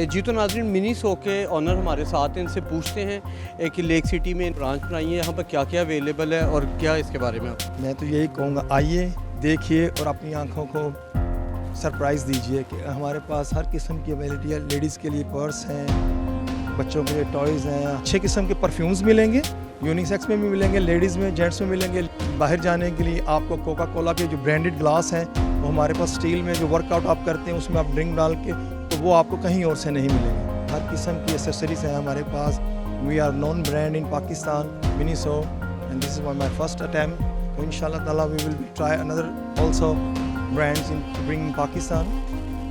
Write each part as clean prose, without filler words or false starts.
जी तो नाज़रीन, मिनी सो के ऑनर हमारे साथ हैं, इनसे पूछते हैं कि लेक सिटी में ब्रांच बनाई है, यहाँ पर क्या क्या अवेलेबल है और क्या इसके बारे में आप। मैं तो यही कहूँगा, आइए देखिए और अपनी आंखों को सरप्राइज़ दीजिए कि हमारे पास हर किस्म की अवेलेबिलिटी है। लेडीज़ के लिए पर्स हैं, बच्चों के लिए टॉयज़ हैं, अच्छे किस्म के परफ्यूम्स मिलेंगे, यूनिसेक्स में भी मिलेंगे, लेडीज़ में, जेंट्स में मिलेंगे। बाहर जाने के लिए आपको कोका कोला के जो ब्रांडेड ग्लास हैं वो हमारे पास स्टील में, जो वर्कआउट आप करते हैं उसमें आप ड्रिंक डाल के, तो वो आपको कहीं और से नहीं मिलेंगे। हर किस्म की एसेसरीज हैं हमारे पास। We are non brand in Pakistan, Miniso, and this is my first attempt. तो इंशाल्लाह ताला we will try another also brands in to bring in Pakistan.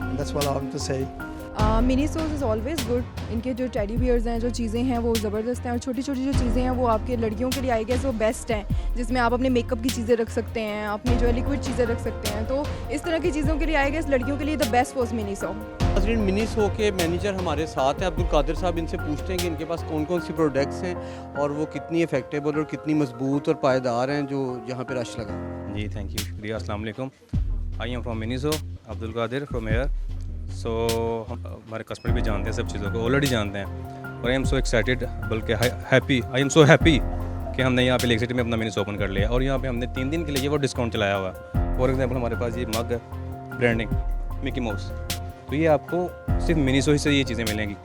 And that's what I want to say. Mini shows is always good. इनके जो teddy bears हैं, जो चीज़ें हैं वो ज़बरदस्त हैं, और छोटी छोटी जो चीज़ें हैं वो आपके लड़कियों के लिए आई गेस वो बेस्ट हैं, जिसमें आप अपने मेकअप की चीज़ें रख सकते हैं, अपनी जो है लिक्विड चीज़ें रख सकते हैं। तो इस तरह की चीज़ों के लिए आई गेस लड़कियों के लिए द बेस्ट वॉज मिनी सो। नाज़रीन, मिनी सो के मैनेजर हमारे साथ हैं अब्दुल कादिर साहब, इनसे पूछते हैं कि इनके पास कौन कौन सी प्रोडक्ट्स हैं और वो कितनी इफेक्टेबल और कितनी मजबूत और पायदार हैं जो यहाँ पे रश लगा। जी थैंक यू, शुक्रिया। अस्सलाम वालेकुम। I am from Miniso, Abdul Qadir from air. So हम हमारे कस्टमर भी जानते हैं सब चीज़ों को, ऑलरेडी जानते हैं, और आई एम सो एक्साइटेड, बल्कि happy, I am so happy कि हमने यहाँ पे लेक सिटी में अपना मिनी सो ओपन कर लिया, और यहाँ पे हमने 3 दिन के लिए वो डिस्काउंट चलाया हुआ है। फॉर एग्जांपल हमारे पास ये मग है, ब्रांडिंग मिकी माउस, तो ये आपको सिर्फ मिनी सो ही से ये चीज़ें मिलेंगी,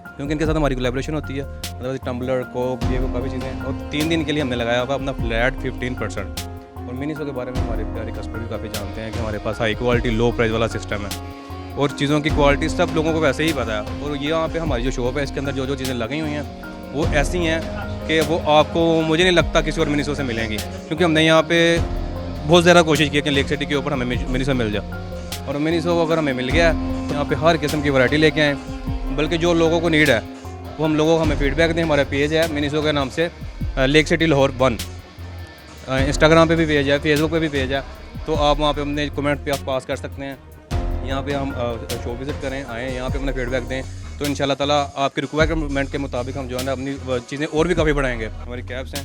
क्योंकि इनके साथ हमारी कोलैबोरेशन होती है। अदरवाइज टम्बलर, कोक, ये वो काफ़ी चीज़ें, और 3 दिन के लिए हमने लगाया हुआ अपना फ्लैट 15%। और मिनी सो के बारे में हमारे प्यारे कस्टमर भी काफ़ी जानते हैं कि हमारे पास हाई क्वालिटी लो प्राइस वाला सिस्टम है, और चीज़ों की क्वालिटी सब लोगों को वैसे ही पता है। और ये यहाँ पे हमारी जो शॉप है इसके अंदर जो जो चीज़ें लगी हुई हैं वो ऐसी हैं कि वो आपको, मुझे नहीं लगता किसी और मिनी सो से मिलेंगी, क्योंकि हमने यहाँ पे बहुत ज़्यादा कोशिश की है कि लेक सिटी के ऊपर हमें मिनी सो मिल जाए, और मिनी सो अगर हमें मिल गया यहाँ पे हर किस्म की वैरायटी लेके आएँ, बल्कि जो लोगों को नीड है वो हम लोगों को हमें फीडबैक दें। हमारा पेज है मिनी सो के नाम से, लेक सिटी लाहौर 1, इंस्टाग्राम पे भी पेज है, फेसबुक पे भी पेज है, तो आप वहाँ पे अपने कमेंट पे आप पास कर सकते हैं। यहाँ पे हम शो विज़िट करें, आएँ, यहाँ पे अपना फीडबैक दें, तो इंशाल्लाह ताला आपकी रिक्वायरमेंट के मुताबिक हम जो है ना अपनी चीज़ें और भी काफ़ी बढ़ाएंगे। हमारी कैप्स हैं,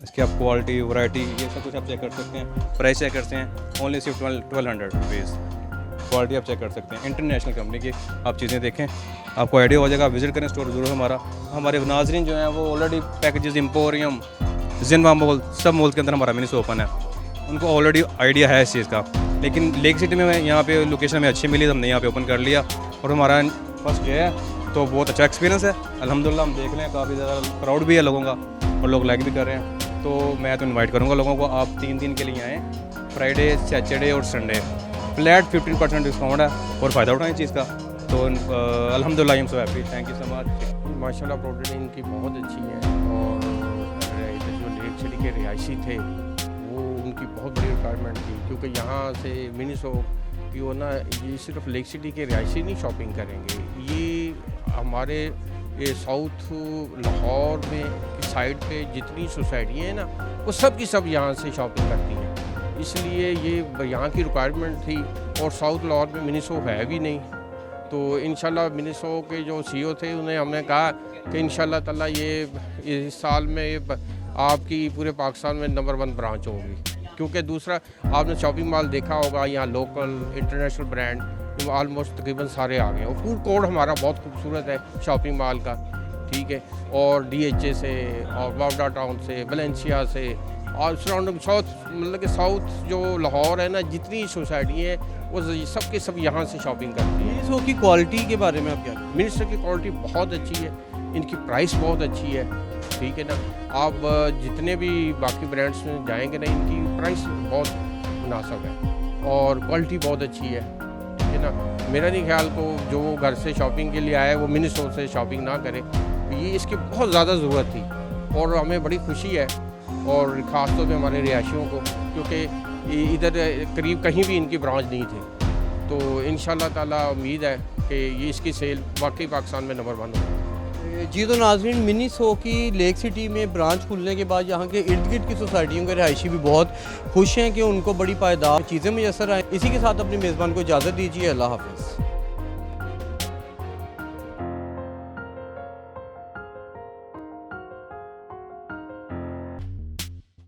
इसकी आप क्वालिटी, वैरायटी, ये सब कुछ आप चेक कर सकते हैं। प्राइस चेक करते हैं, ओनली सिर्फ 1200 रुपीज़। क्वालिटी आप चेक कर सकते हैं, इंटरनेशनल कंपनी की आप चीज़ें देखें, आपको आइडिया हो जाएगा। आप विज़िट करें स्टोर ज़रूर हमारा। हमारे नाज़रीन जो हैं वो ऑलरेडी पैकेजेस, एम्पोरियम, जिनवा मॉल, सब मॉल के अंदर हमारा मिनी सो ओपन है, उनको ऑलरेडी आइडिया है इस चीज़ का। लेकिन लेक सिटी में यहाँ पे लोकेशन हमें अच्छी मिली तो हमने यहाँ पे ओपन कर लिया, और हमारा फर्स्ट डे है तो बहुत अच्छा एक्सपीरियंस है अल्हम्दुलिल्लाह। हम देख लें काफ़ी ज़्यादा क्राउड भी है लोगों का, और लोग लाइक भी कर रहे हैं। तो मैं तो इन्वाइट करूँगा लोगों को, आप 3 दिन के लिए आएँ, फ्राइडे, सैटरडे और संडे। फ्लैट 15% डिस्काउंट है, और फ़ायदा उठाएं इस चीज़ का। तो अल्हम्दुलिल्लाह I am so happy, thank you so much. माशाल्लाह प्रोडक्ट इनकी बहुत अच्छी है, और जो लेक सिटी के रिहायशी थे वो उनकी बहुत बड़ी रिक्वायरमेंट थी, क्योंकि यहाँ से मिनी सो की वो ना, ये सिर्फ लेक सिटी के रिहायशी नहीं शॉपिंग करेंगे, ये हमारे ये साउथ लाहौर में की साइड पे जितनी सोसाइटी हैं ना वो सब की सब यहाँ से शॉपिंग करती हैं, इसलिए ये यहाँ की रिक्वायरमेंट थी। और साउथ लाहौर में मिनी सो है भी नहीं, तो इंशाल्लाह मिनी सो के जो CEO थे उन्हें हमने कहा कि इंशाल्लाह ताला ये इस साल में आपकी पूरे पाकिस्तान में नंबर 1 ब्रांच होगी, क्योंकि दूसरा आपने शॉपिंग मॉल देखा होगा, यहाँ लोकल इंटरनेशनल ब्रांड ऑलमोस्ट तकरीबन सारे आ गए, और फूड कोर्ट हमारा बहुत खूबसूरत है शॉपिंग मॉल का, ठीक है। और DHA से, और वावडा टाउन से, वलेंशिया से, और सराउंडिंग साउथ, मतलब कि साउथ जो लाहौर है ना, जितनी सोसाइटी है वो सब के सब यहाँ से शॉपिंग करती है। मिनी सो की क्वालिटी के बारे में आप क्या। मिनी सो की क्वालिटी बहुत अच्छी है, इनकी प्राइस बहुत अच्छी है, ठीक है ना। आप जितने भी बाकी ब्रांड्स में जाएंगे ना, इनकी प्राइस बहुत मुनासिब है, और क्वालिटी बहुत अच्छी है, ठीक है ना। मेरा नहीं ख्याल को जो घर से शॉपिंग के लिए आया है वो मिनी सो से शॉपिंग ना करे, ये इसकी बहुत ज़्यादा ज़रूरत थी, और हमें बड़ी खुशी है, और ख़ास तौर पे हमारे रिहायशियों को, क्योंकि इधर करीब कहीं भी इनकी ब्रांच नहीं थी। तो इंशाल्लाह ताला उम्मीद है कि ये इसकी सेल वाकई पाकिस्तान में नंबर 1 होगी। जी तो नाज़रीन, मिनी सो की लेक सिटी में ब्रांच खुलने के बाद यहाँ के इर्द गिर्द की सोसाइटियों के रहायशी भी बहुत खुश हैं कि उनको बड़ी पायदार चीज़ें मुयसर आएँ। इसी के साथ अपनी मेज़बान को इजाज़त दीजिए। अल्लाह हाफ़िज़।